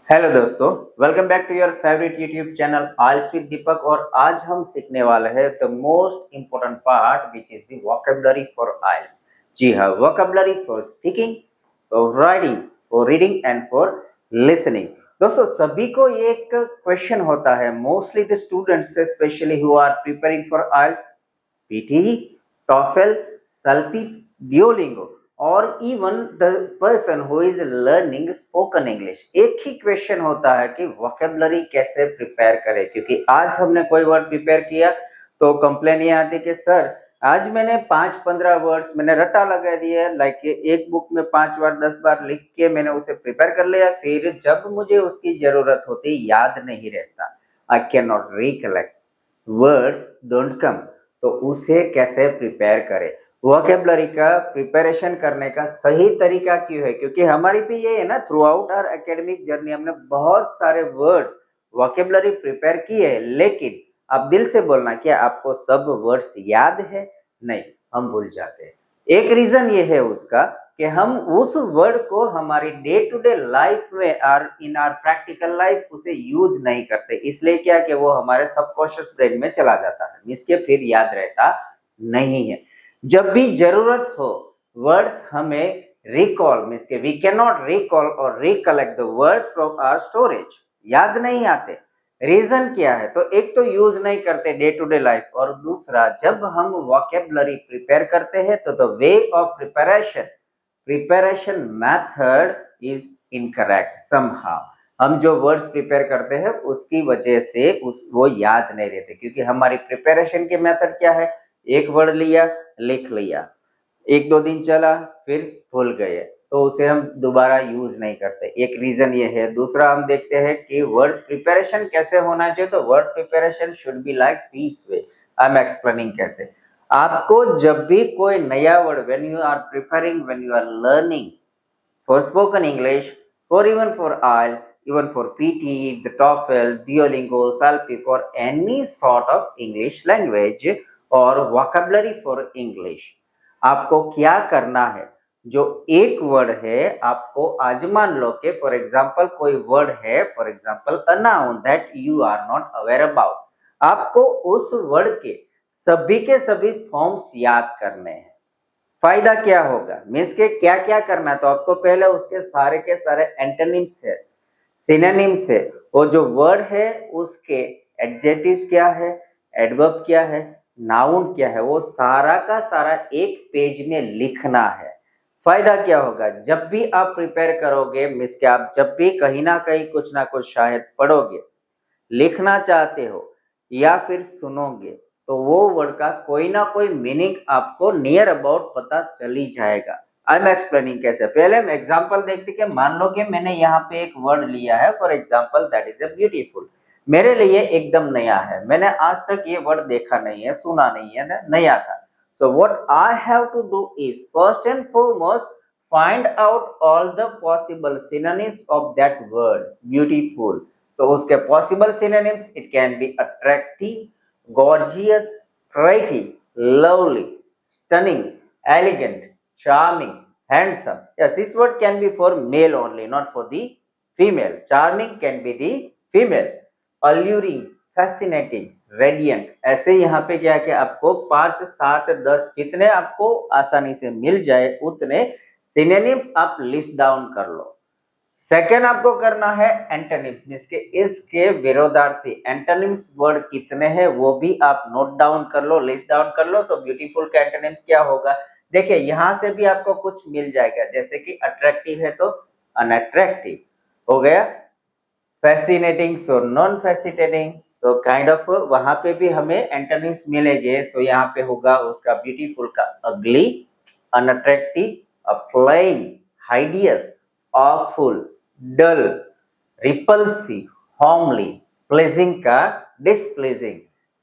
Hello दोस्तों, welcome back to your favourite YouTube channel IELTS with Deepak. और आज हम सीखने वाले हैं the most important part which is the vocabulary for IELTS. जी हाँ, vocabulary for speaking, for writing, for reading and for listening. दोस्तों, सभी को ये एक क्वेश्चन होता है, mostly the students specially who are preparing for IELTS, PTE, TOEFL, CELPIP, Duolingo और even the person who is learning spoken English. एक ही question होता है कि वोकैबुलरी कैसे प्रिपेयर करें, क्योंकि आज हमने कोई वर्ड प्रिपेयर किया तो कंप्लेन ये आती कि सर आज मैंने 5-15 वर्ड्स मैंने रट्टा लगा दिया, लाइक एक बुक में 5 बार 10 बार लिख के मैंने उसे प्रिपेयर कर लिया, फिर जब मुझे उसकी जरूरत होती याद नहीं रहता, I can not recollect, word don't come. तो उसे कैसे प्रिपेयर करें? वोकैबुलरी का प्रिपरेशन करने का सही तरीका क्यों है? क्योंकि हमारी भी ये है ना, throughout our academic journey हमने बहुत सारे वर्ड्स वोकैबुलरी प्रिपेयर किए हैं, लेकिन आप दिल से बोलना, क्या आपको सब वर्ड्स याद है? नहीं, हम भूल जाते हैं। एक रीजन ये है उसका कि हम उस वर्ड को हमारी डे टू डे लाइफ में और इन आर प्रैक्टिकल लाइफ उसे यूज नहीं करते, इसलिए क्या कि वो हमारे सबकॉन्शियस ब्रेन में चला जाता है, इसके फिर याद रहता नहीं है। जब भी जरूरत हो वर्ड्स हमें रिकॉल, मीन्स के वी कैन नॉट रिकॉल और recollect the words from our storage, याद नहीं आते। रीजन क्या है? तो एक तो यूज नहीं करते डे टू डे लाइफ, और दूसरा जब हम वोकैबुलरी प्रिपेयर करते हैं तो the way of preparation method is incorrect somehow. हम जो वर्ड्स प्रिपेयर करते हैं उसकी वजह से वो याद नहीं रहते, क्योंकि हमारी प्रिपरेशन के मेथड क्या है? एक वर्ड लिया, लिख लिया, एक दो दिन चला, फिर भूल गए, तो उसे हम दोबारा यूज नहीं करते। एक रीजन ये है। दूसरा हम देखते हैं कि वर्ड प्रिपरेशन कैसे होना चाहिए, तो word preparation should be like this way. I am explaining कैसे। आपको जब भी कोई नया word, when you are preparing, when you are learning for spoken English, for even for IELTS, even for PT, the TOEFL, Duolingo, Salpi, for any sort of English language or vocabulary for English, आपको क्या करना है? जो एक word है आपको, आज मान लो कि फॉर एग्जाम्पल कोई वर्ड है, for example a noun that you are not aware about, आपको उस वर्ड के सभी के सभी फॉर्म्स याद करने हैं। फायदा क्या होगा? मीन्स के क्या क्या करना है, तो आपको पहले उसके सारे के सारे एंटोनिम्स है, सिनोनिम्स है, वो जो वर्ड है उसके एडजेक्टिव्स क्या है, एडवर्ब क्या है, नाउन क्या है, वो सारा का सारा एक पेज में लिखना है। फायदा क्या होगा? जब भी आप प्रिपेयर करोगे, मीन्स के आप जब भी कहीं ना कुछ शायद पढ़ोगे, लिखना चाहते हो या फिर सुनोगे, तो वो वर्ड का कोई ना कोई मीनिंग आपको नियर अबाउट पता चल ही जाएगा। आई एम एक्सप्लेनिंग कैसे। पहले हम एग्जांपल देखते कि मान लो कि मैंने यहाँ पे एक वर्ड लिया है, for example that is a beautiful. मेरे लिए एकदम नया है, मैंने आज तक ये वर्ड देखा नहीं है, सुना नहीं है, नया था। So what I have to do is first and foremost find out all the possible synonyms of that word beautiful. तो उसके possible synonyms, it can be attractive, gorgeous, pretty, lovely, stunning, elegant, charming, handsome. Yes, this word can be for male only, not for the female. Charming can be the female. Alluring, fascinating, radiant. ऐसे यहाँ पे क्या कि आपको 5, 7, 10 जितने आपको आसानी से मिल जाए उतने सिनोनिम्स आप लिस्ट डाउन कर लो। सेकेंड आपको करना है एंटोनिम्स, जिसके इसके विरोधार्थी एंटोनिम्स वर्ड कितने हैं वो भी आप नोट डाउन कर लो, लिस्ट डाउन कर लो। तो ब्यूटीफुल का एंटोनिम्स क्या होगा? देखिए यहां से भी आपको कुछ मिल जाएगा, जैसे कि अट्रैक्टिव है तो अनअट्रैक्टिव हो गया, फैसिनेटिंग सो नॉन फैसिनेटिंग, तो काइंड ऑफ वहां पे भी हमें एंटोनिम्स मिलेंगे। सो यहाँ पे होगा उसका ब्यूटीफुल का ugly, unattractive, plain, hideous, awful, dull, repulsive, homely, pleasing का displeasing,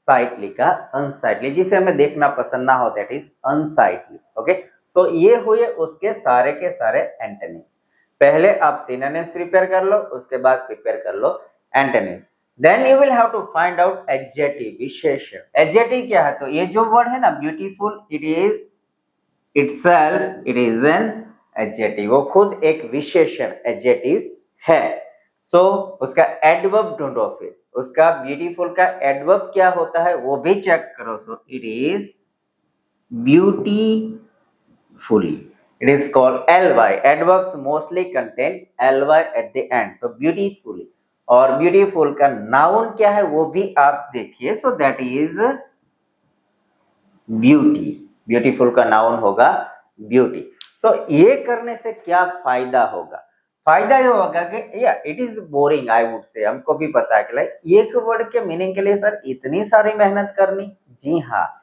sightly का unsightly, जिसे हमें देखना पसंद ना हो, that is unsightly। ओके, सो ये हुए उसके सारे के सारे एंटोनिम्स। पहले आप सिनोनिम्स प्रिपेयर कर लो, उसके बाद प्रिपेयर कर लो antonyms. Then you will have to find out adjective, विशेषण। एडजेक्टिव क्या है? तो ये जो वर्ड है ना beautiful, it is itself, it is an adjective, वो खुद एक विशेषण एडजेक्टिव है। सो उसका एडवर्ब ढूंढो, फिर उसका ब्यूटीफुल का एडवर्ब क्या होता है वो भी चेक करो। So it is beautifully. It is called ly. Adverbs mostly contain ly at the end. So beautifully. और beautiful का noun क्या है वो भी आप देखिए। So that is beauty. Beautiful का noun होगा beauty. So ये करने से क्या फायदा होगा? फायदा ये होगा कि या it is boring, I would say, हमको भी पता है कि लाइक एक वर्ड के मीनिंग के लिए सर इतनी सारी मेहनत करनी। जी हाँ,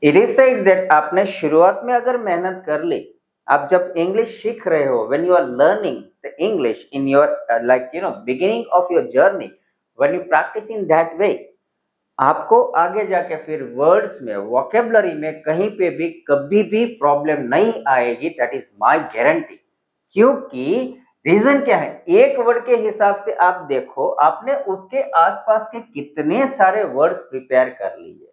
इट इज सेड दैट आपने शुरुआत में अगर मेहनत कर ली, आप जब इंग्लिश सीख रहे हो, when you are learning the English in your like beginning of your journey, when you practice in that way, आपको आगे जाके फिर वर्ड्स में, वोकेबलरी में कहीं पे भी कभी भी प्रॉब्लम नहीं आएगी। That is my guarantee. क्योंकि रीजन क्या है, एक वर्ड के हिसाब से आप देखो, आपने उसके आसपास के कितने सारे वर्ड्स प्रिपेयर कर लिए।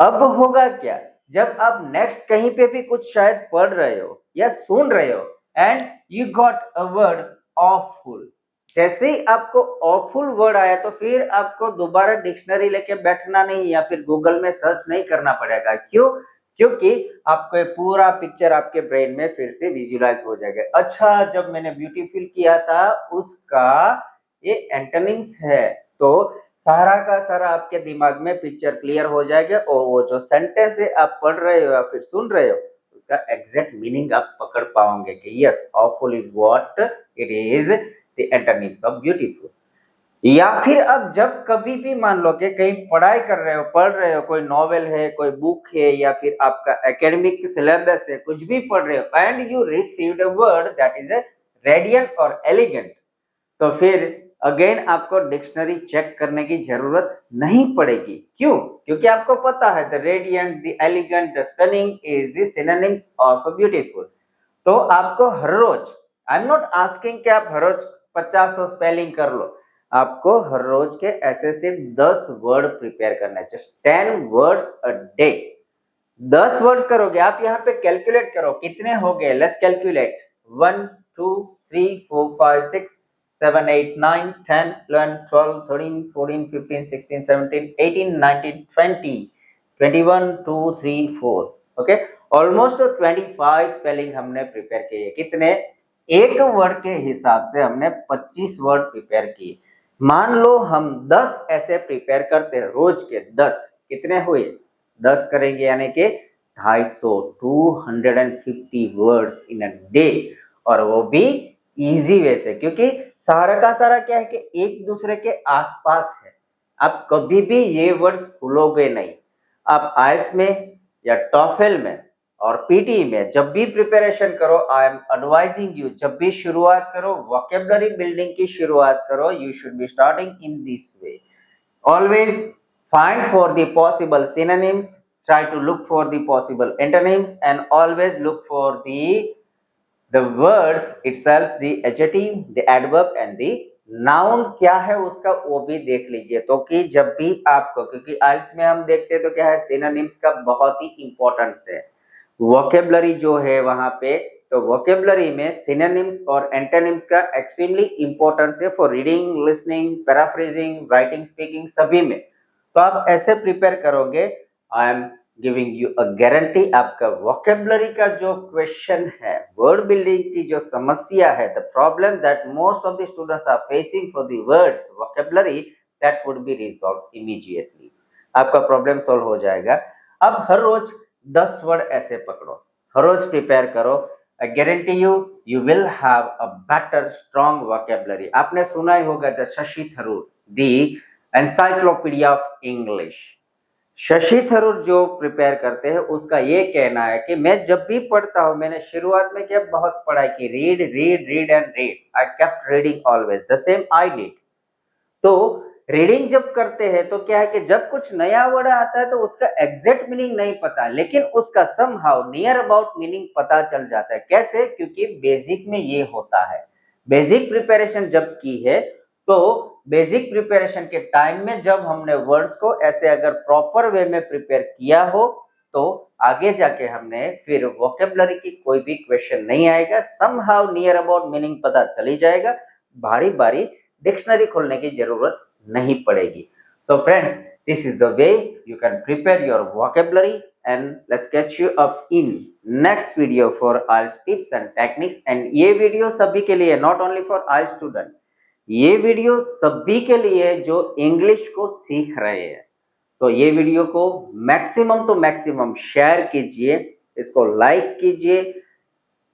अब होगा क्या, जब आप नेक्स्ट कहीं पे भी कुछ शायद पढ़ रहे हो या सुन रहे हो and you got a word awful, जैसे ही आपको ऑफुल वर्ड आया तो फिर आपको दोबारा डिक्शनरी लेके बैठना नहीं या फिर गूगल में सर्च नहीं करना पड़ेगा। क्यों? क्योंकि आपको ये पूरा पिक्चर आपके ब्रेन में फिर से विजुअलाइज हो जाएगा। अच्छा, जब मैंने ब्यूटीफुल किया था उसका ये एंटोनिम्स है, तो सारा का सारा आपके दिमाग में पिक्चर क्लियर हो जाएगा और वो जो सेंटेंस है आप पढ़ रहे हो या फिर सुन रहे हो उसका एग्जैक्ट मीनिंग आप पकड़ पाओगे कि yes, awful is what it is the antonyms of beautiful. या फिर अब जब कभी भी मान लो कि कहीं पढ़ाई कर रहे हो, पढ़ रहे हो, कोई नॉवेल है, कोई बुक है या फिर आपका एकेडमिक सिलेबस है, कुछ भी पढ़ रहे हो and you received a word that is radiant और एलिगेंट, तो फिर अगेन आपको डिक्शनरी चेक करने की जरूरत नहीं पड़ेगी। क्यों? क्योंकि आपको पता है the radiant, the elegant, the stunning is the synonyms of beautiful. तो आपको हर रोज, आई एम नॉट आस्किंग कि आप हर रोज 50 स्पेलिंग कर लो, आपको हर रोज के ऐसे सिर्फ 10 वर्ड प्रिपेयर करना है, just 10 words a day. 10 words करोगे, आप यहाँ पे कैलकुलेट करो कितने हो गए, let's calculate 1 2 3 4 5 6 7 8 9 10 11 12 13 14 15 16 17 18 19 20 21 2 3 4, okay, almost 25 spelling हमने प्रिपेयर किए। कितने? एक वर्ड के हिसाब से हमने 25 वर्ड प्रिपेयर किए। मान लो हम 10 ऐसे प्रिपेयर करते हैं रोज के 10, कितने हुए? 10 करेंगे यानी कि 250, 250 वर्ड्स इन अ डे, और वो भी इजी वे से, क्योंकि सारा का सारा क्या है कि एक दूसरे के आसपास है। आप कभी भी ये वर्ड्स भूलोगे नहीं। आप आइल्स में या टॉफेल में और पीटी में जब भी प्रिपरेशन करो, आई एम एडवाइजिंग यू, जब भी शुरुआत करो, वोकेबलरी बिल्डिंग की शुरुआत करो, you should be starting in this way. Always find for the possible synonyms, try to look for the possible antonyms, and always look for the words itself, the adjective, the adverb and the noun क्या है उसका वो भी देख लीजिए। तो कि जब भी आपको, क्योंकि आइल्स में हम देखते हैं तो क्या है, सिनोनिम्स का बहुत ही इंपॉर्टेंस है। वोकेबलरी जो है वहां पे, तो वोकेबलरी में सिनोनिम्स और एंटोनिम्स का एक्सट्रीमली इंपॉर्टेंस है for reading, listening, paraphrasing, writing, speaking, सभी में। तो आप ऐसे प्रिपेयर करोगे, I am giving you a guarantee, आपका वोकेबलरी का जो क्वेश्चन है, वर्ड बिल्डिंग की जो समस्या है, the problem that most of the students are facing for the words vocabulary, that would be resolve immediately. आपका प्रॉब्लम सॉल्व हो जाएगा। अब हर रोज 10 वर्ड ऐसे पकड़ो, हर रोज प्रिपेयर करो, I guarantee you, you will have a better strong vocabulary. आपने सुना ही होगा the Shashi Tharoor, the encyclopedia of English. Shashi Tharoor जो प्रिपेयर करते हैं उसका ये कहना है कि मैं जब भी पढ़ता हूं, मैंने शुरुआत में क्या बहुत पढ़ाई की, read read read and read, I kept reading always, the same I did. तो रीडिंग जब करते हैं तो क्या है कि जब कुछ नया वर्ड आता है तो उसका एग्जैक्ट मीनिंग नहीं पता, लेकिन उसका समहाउ नियर अबाउट मीनिंग पता चल जाता है। कैसे? क्योंकि बेसिक में ये होता है। बेसिक प्रिपरेशन जब की है तो बेसिक प्रिपरेशन के टाइम में जब हमने वर्ड्स को ऐसे अगर प्रॉपर वे में प्रिपेयर किया हो तो आगे जाके हमने फिर वोकेबलरी की कोई भी क्वेश्चन नहीं आएगा, समहाउ नियर अबाउट मीनिंग पता चली जाएगा। भारी भारी डिक्शनरी खोलने की जरूरत नहीं पड़ेगी। So friends, this is the way you can prepare your vocabulary, and let's catch you up in next video for IELTS tips and techniques। and ये वीडियो सभी के लिए, not only for IELTS student, ये video सभी के लिए जो English को सीख रहे हैं। तो ये वीडियो को मैक्सिमम टू मैक्सिमम शेयर कीजिए, इसको लाइक कीजिए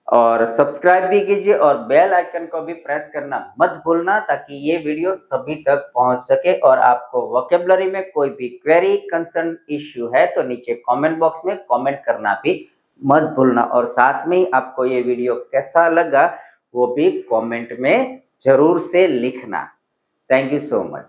और सब्सक्राइब भी कीजिए और बेल आइकन को भी प्रेस करना मत भूलना, ताकि ये वीडियो सभी तक पहुंच सके। और आपको वोकैबुलरी में कोई भी क्वेरी, कंसर्न, इश्यू है तो नीचे कमेंट बॉक्स में कमेंट करना भी मत भूलना। और साथ में आपको ये वीडियो कैसा लगा वो भी कमेंट में जरूर से लिखना। Thank you so much.